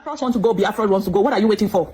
Biafrans want to go, Biafrans wants to go. What are you waiting for?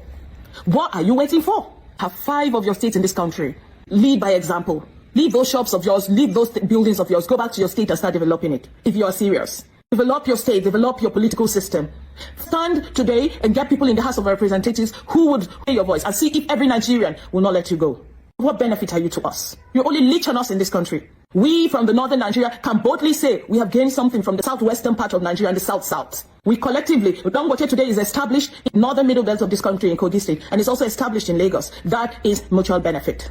What are you waiting for? Have 5 of your states in this country. Lead by example. Leave those shops of yours, leave those buildings of yours, go back to your state and start developing it, if you are serious. Develop your state, develop your political system. Stand today and get people in the House of Representatives who would hear your voice and see if every Nigerian will not let you go. What benefit are you to us? You only leech on us in this country. We from the northern Nigeria can boldly say we have gained something from the southwestern part of Nigeria and the south-south. We collectively, b1got today is established in northern middle belt of this country in Kogi State, and it's also established in Lagos. That is mutual benefit.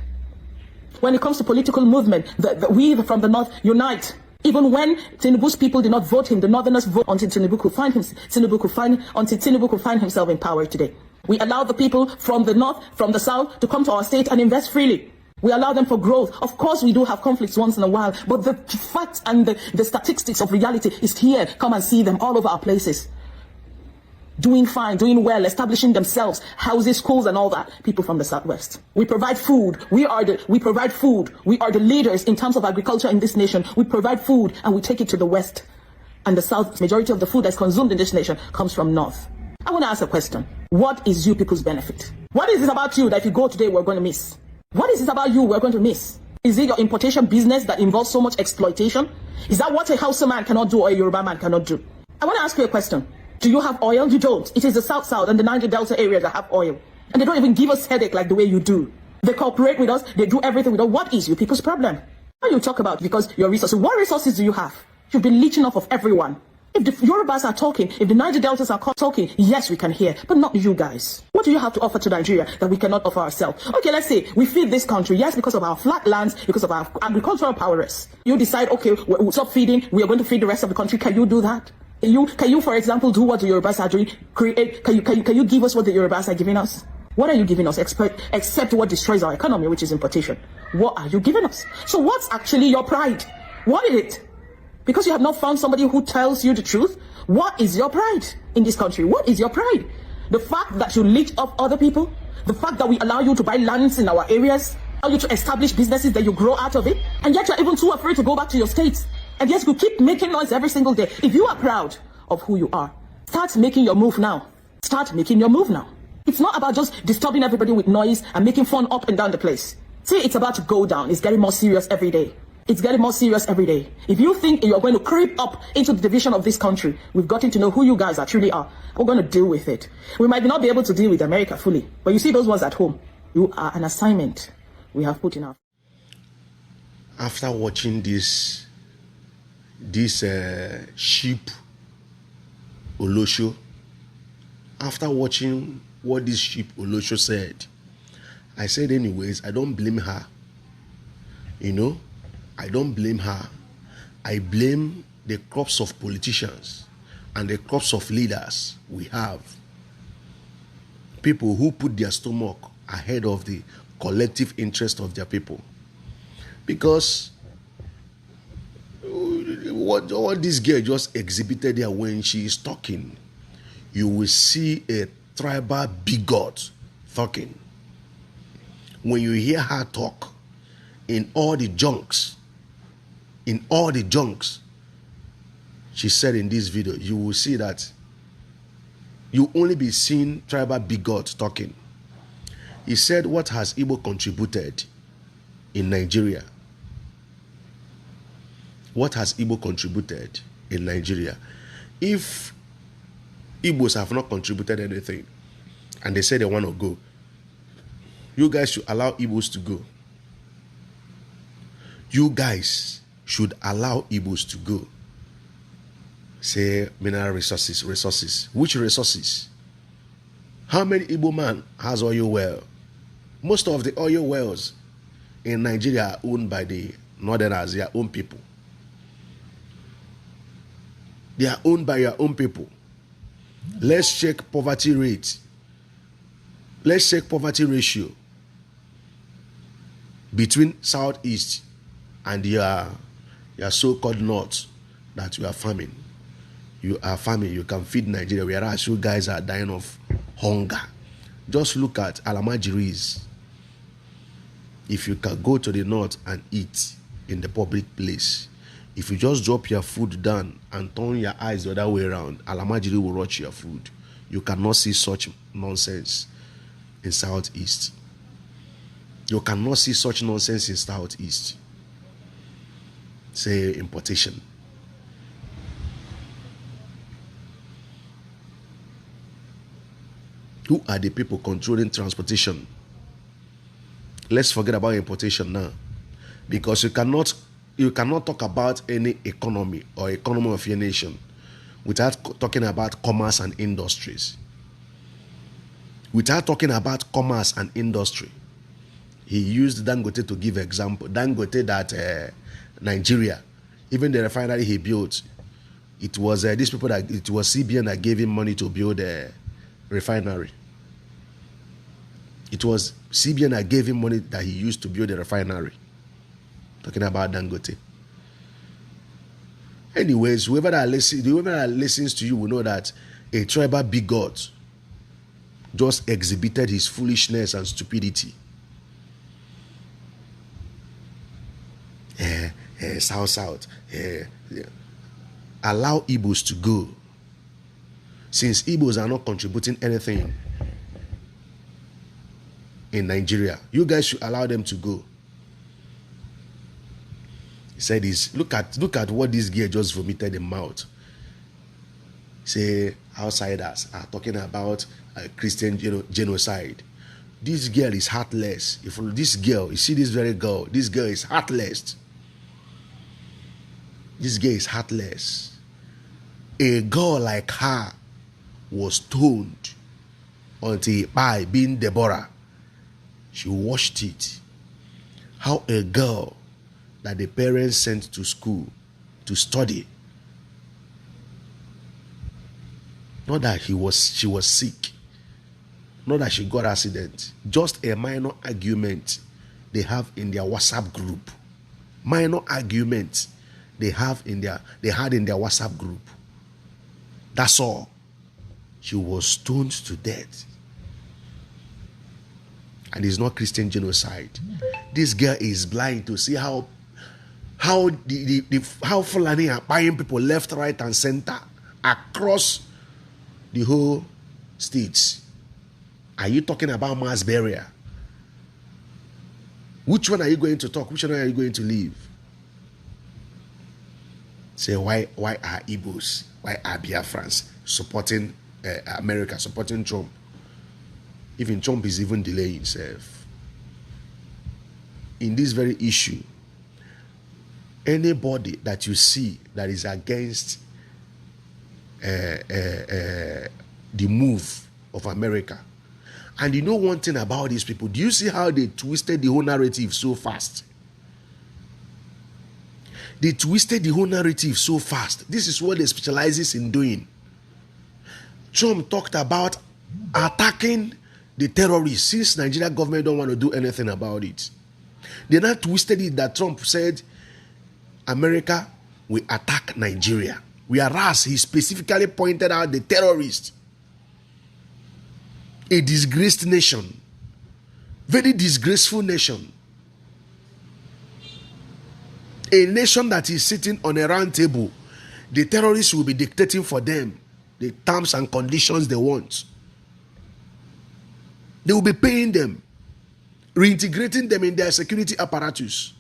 When it comes to political movement, we from the north unite. Even when Tinubu's people did not vote him, the northerners vote until Tinubu could find himself in power today. We allow the people from the north, from the south, to come to our state and invest freely. We allow them for growth. Of course, we do have conflicts once in a while, but the facts and the statistics of reality is here. Come and see them all over our places. Doing fine, doing well, establishing themselves, houses, schools, and all that. People from the southwest. We provide food. We provide food. We are the leaders in terms of agriculture in this nation. We provide food and we take it to the west. And the south, majority of the food that's consumed in this nation comes from north. I want to ask a question. What is you people's benefit? What is it about you that if you go today, we're going to miss? What is it about you we're going to miss? Is it your importation business that involves so much exploitation? Is that what a Hausa man cannot do or a Yoruba man cannot do? I want to ask you a question. Do you have oil? You don't. It is the South and the Niger Delta area that have oil. And they don't even give us headache like the way you do. They cooperate with us. They do everything with us. What is you people's problem? What you talk about because your resources. What resources do you have? You've been leeching off of everyone. If the Yorubas are talking, if the Niger Deltas are talking, yes, we can hear, but not you guys. What do you have to offer to Nigeria that we cannot offer ourselves? Okay, let's say we feed this country, yes, because of our flat lands, because of our agricultural prowess. You decide, okay, we'll stop feeding, we are going to feed the rest of the country. Can you do that? Can you, for example, do what the Yorubas are doing? Can you give us what the Yorubas are giving us? What are you giving us except what destroys our economy, which is importation? What are you giving us? So what's actually your pride? What is it? Because you have not found somebody who tells you the truth. What is your pride in this country? What is your pride? The fact that you leech off other people? The fact that we allow you to buy lands in our areas? Allow you to establish businesses that you grow out of it? And yet you're even too afraid to go back to your states. And yet you keep making noise every single day. If you are proud of who you are, start making your move now. Start making your move now. It's not about just disturbing everybody with noise and making fun up and down the place. See, it's about to go down. It's getting more serious every day. It's getting more serious every day. If you think you're going to creep up into the division of this country, we've gotten to know who you guys truly are. We're going to deal with it. We might not be able to deal with America fully, but you see those ones at home. You are an assignment we have put in our... After watching this sheep olosho, after watching what this sheep olosho said, I said anyways, I don't blame her. You know, I don't blame her. I blame the crops of politicians and the crops of leaders we have. People who put their stomach ahead of the collective interest of their people. Because what this girl just exhibited there when she is talking, you will see a tribal b1got talking. When you hear her talk, in all the junks, she said in this video, you will see that you only be seeing tribal b1got talking. He said, what has Igbo contributed in Nigeria? What has Igbo contributed in Nigeria? If Igbos have not contributed anything and they say they want to go, you guys should allow Igbos to go. You guys should allow Igbos to go. Say mineral resources. Which resources? How many Igbo man has oil well? Most of the oil wells in Nigeria are owned by the northerners, their own people. They are owned by your own people. Let's check poverty rate. Let's check poverty ratio between southeast and your so-called north that you are farming. You are farming, you can feed Nigeria, whereas you guys are dying of hunger. Just look at Alamajiris. If you can go to the north and eat in the public place, if you just drop your food down and turn your eyes the other way around, Alamajiri will rush your food. You cannot see such nonsense in Southeast. You cannot see such nonsense in Southeast. Say importation. Who are the people controlling transportation? Let's forget about importation now, because you cannot talk about any economy or economy of your nation without talking about commerce and industries. Without talking about commerce and industry. He used Dangote to give example. Dangote that Nigeria, even the refinery he built, it was these people that it was CBN that gave him money to build a refinery. It was CBN that gave him money that he used to build a refinery. Talking about Dangote. Anyways, whoever that listens to you will know that a tribal b1got just exhibited his foolishness and stupidity. South. Allow Igbos to go. Since Igbos are not contributing anything in Nigeria, you guys should allow them to go. He said this. Look at what this girl just vomited in mouth. Say outsiders are talking about Christian genocide. This girl is heartless. If this girl, you see this very girl, this girl is heartless. This girl is heartless. A girl like her was stoned until by being Deborah, she watched it. How a girl that the parents sent to school to study, not that she was sick, not that she got accident, just a minor argument they have in their WhatsApp group. Minor argument they had in their WhatsApp group. That's all. She was stoned to death. And it's not Christian genocide. This girl is blind to see how Fulani are buying people left, right, and center across the whole states. Are you talking about mass burial? Which one are you going to talk? Which one are you going to leave? Say, why are Igbos, why are Biafrans supporting America, supporting Trump? Even Trump is even delaying himself. In this very issue, anybody that you see that is against the move of America, and you know one thing about these people, do you see how they twisted the whole narrative so fast? They twisted the whole narrative so fast. This is what they specializes in doing. Trump talked about attacking the terrorists since Nigeria government don't want to do anything about it. They now twisted it that Trump said America will attack Nigeria, whereas he specifically pointed out the terrorists. A disgraced nation, very disgraceful nation. A nation that is sitting on a round table, the terrorists will be dictating for them the terms and conditions they want. They will be paying them, reintegrating them in their security apparatus.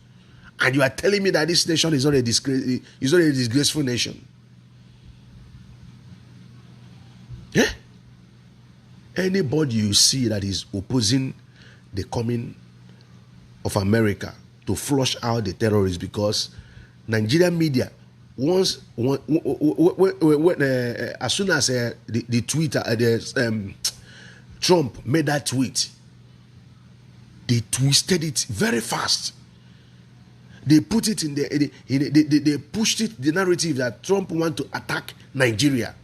And you are telling me that this nation is not a disgraceful nation? Yeah? Anybody you see that is opposing the coming of America to flush out the terrorists, because Nigerian media, as soon as the Twitter, Trump made that tweet, they twisted it very fast. They put it in they pushed it, the narrative that Trump want to attack Nigeria.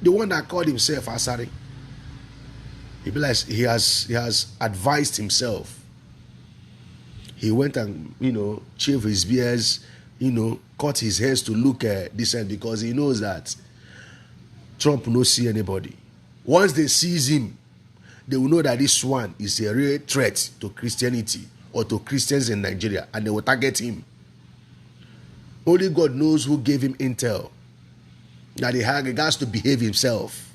The one that called himself Asari, he has advised himself. He went and, shaved his beards, cut his hairs to look decent, because he knows that Trump no see anybody. Once they seize him, they will know that this one is a real threat to Christianity or to Christians in Nigeria, and they will target him. Only God knows who gave him intel that he has to behave himself.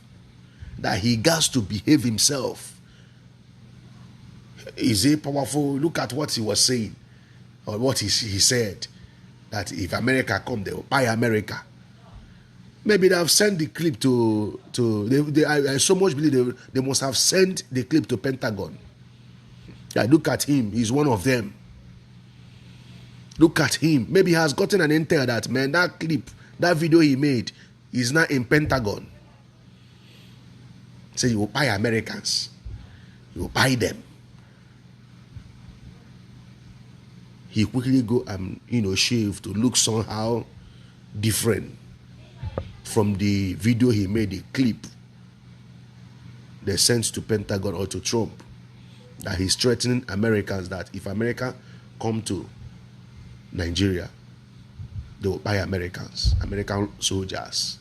that he has to behave himself. Is he powerful? Look at what he was saying, or what he said, that if America come, they will buy America. Maybe they have sent the clip to I so much believe they must have sent the clip to Pentagon. Yeah, look at him. He's one of them. Look at him. Maybe he has gotten an intel that, man, that clip, that video he made is now in Pentagon. Say, you will buy Americans. You will buy them. He quickly go and, shave to look somehow different from the video he made, the clip they sent to Pentagon or to Trump, that he's threatening Americans that if America come to Nigeria, they will buy Americans, American soldiers.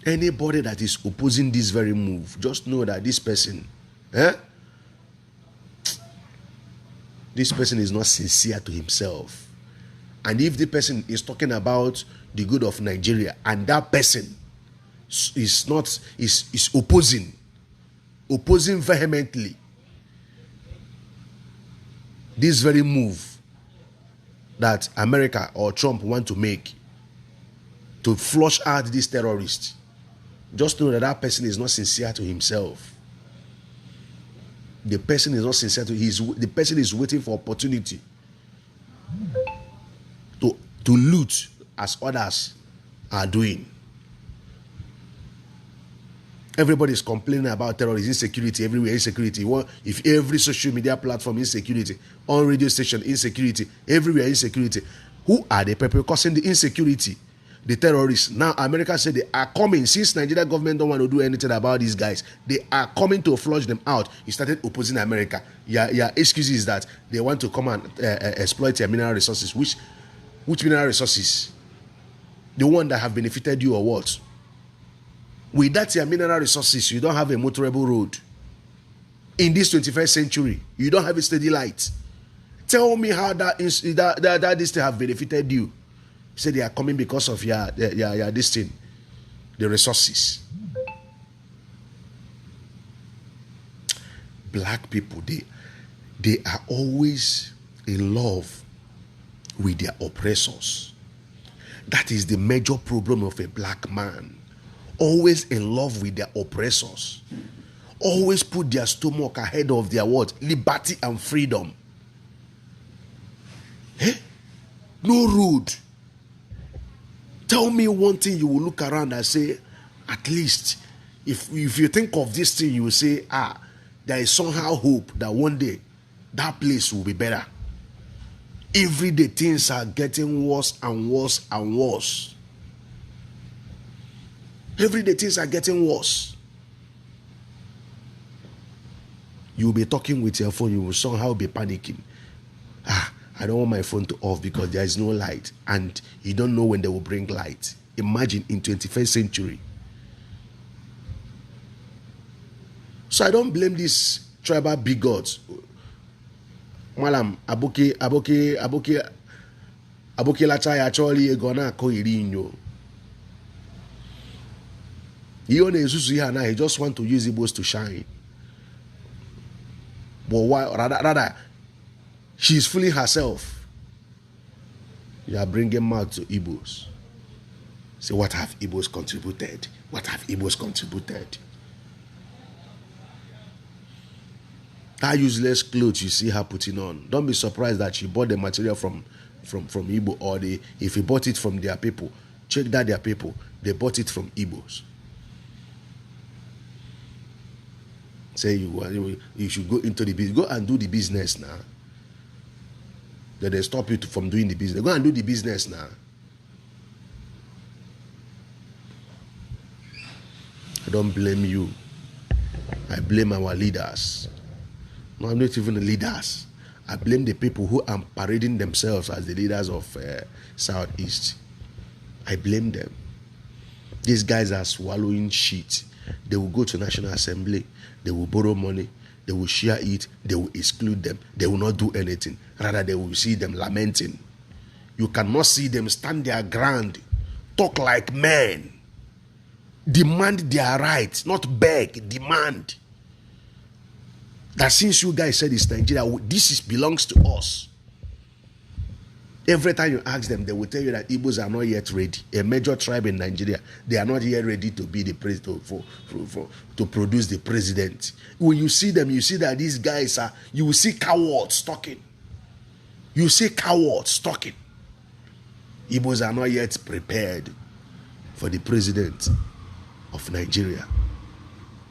Anybody that is opposing this very move, just know that this person is not sincere to himself. And if the person is talking about the good of Nigeria and that person is opposing vehemently this very move that America or Trump want to make to flush out these terrorists, just know that that person is not sincere to himself. The person is not sincere to the person is waiting for opportunity to loot as others are doing. Everybody is complaining about terrorism, insecurity, everywhere insecurity. If every social media platform insecurity, on radio station insecurity, everywhere insecurity. Who are the people causing the insecurity? The terrorists. Now America said they are coming. Since Nigeria government don't want to do anything about these guys, they are coming to flush them out. You started opposing America. Your excuse is that they want to come and exploit your mineral resources. Which mineral resources? The one that have benefited you or what? With that your mineral resources, you don't have a motorable road. In this 21st century, you don't have a steady light. Tell me how that this thing have benefited you. Say they are coming because of your this thing, the resources. Black people, they are always in love with their oppressors. That is the major problem of a black man. Always in love with their oppressors. Always put their stomach ahead of their what? Liberty and freedom. No road. Tell me one thing you will look around and say, at least, if you think of this thing, you will say, there is somehow hope that one day that place will be better. Every day things are getting worse and worse and worse. Every day things are getting worse. You will be talking with your phone, you will somehow be panicking. I don't want my phone to off because there is no light, and you don't know when they will bring light. Imagine in 21st century. So I don't blame these tribal bigots. Malam aboke lacha ya choli egona ko irinyo. He just want to use Igbos to shine. But why? Rather, she's fooling herself. You are bringing mouth to Igbos. Say, what have Igbos contributed? What have Igbos contributed? That useless clothes you see her putting on, don't be surprised that she bought the material from Igbo, or if he bought it from their people, check that their people, they bought it from Igbos. Say you should go into the business. Go and do the business now. Then they stop you from doing the business. Go and do the business now. I don't blame you. I blame our leaders. No, I'm not even the leaders. I blame the people who are parading themselves as the leaders of Southeast. I blame them. These guys are swallowing shit. They will go to National Assembly. They will borrow money. They will share it. They will exclude them. They will not do anything. Rather, they will see them lamenting. You cannot see them stand their ground, talk like men. demand their rights, not beg, demand. That since you guys said it's Nigeria, belongs to us. Every time you ask them, they will tell you that Igbos are not yet ready. A major tribe in Nigeria, they are not yet ready to be the president, to produce the president. When you see them, you see that these guys are, you will see cowards talking. You see cowards talking. Igbos are not yet prepared for the president of Nigeria.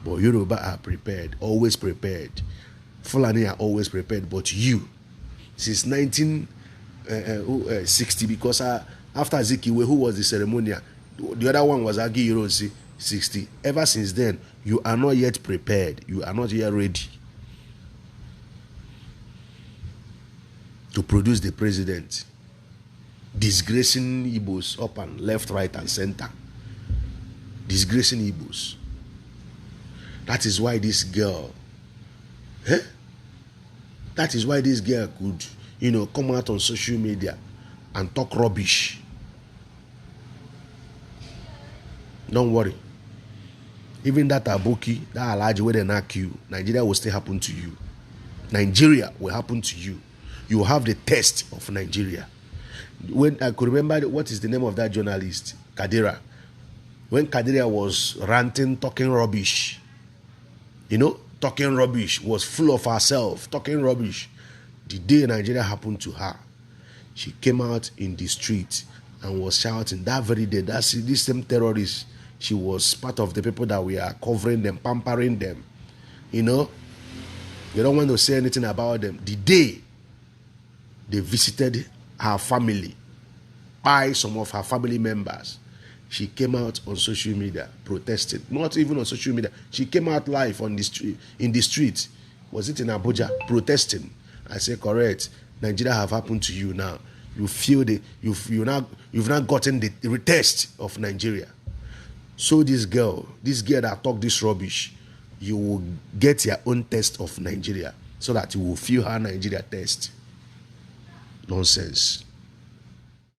But Yoruba are prepared, always prepared. Fulani are always prepared. But you, since 1960, because after Zikiwe, who was the ceremonial, the other one was Agi Ironsi, 60. Ever since then, you are not yet prepared. You are not yet ready to produce the president, disgracing Igbos up and left, right, and center. Disgracing Igbos. That is why this girl, that is why this girl could, come out on social media and talk rubbish. Don't worry. Even that Aboki, that Alaji where they knock you, Nigeria will still happen to you. Nigeria will happen to you. You will have the taste of Nigeria. When I could remember, what is the name of that journalist? Kadira. When Kadira was ranting, talking rubbish, talking rubbish, was full of herself, talking rubbish. The day Nigeria happened to her, she came out in the street and was shouting. That very day, this same terrorist, she was part of the people that we are covering them, pampering them. You don't want to say anything about them. The day they visited her family by some of her family members, she came out on social media protesting. Not even on social media. She came out live on the street, in the street. Was it in Abuja? Protesting. I say, correct. Nigeria have happened to you now. You feel you've now gotten the taste of Nigeria. So this girl that talk this rubbish, you will get your own taste of Nigeria, so that you will feel how Nigeria tastes. Nonsense.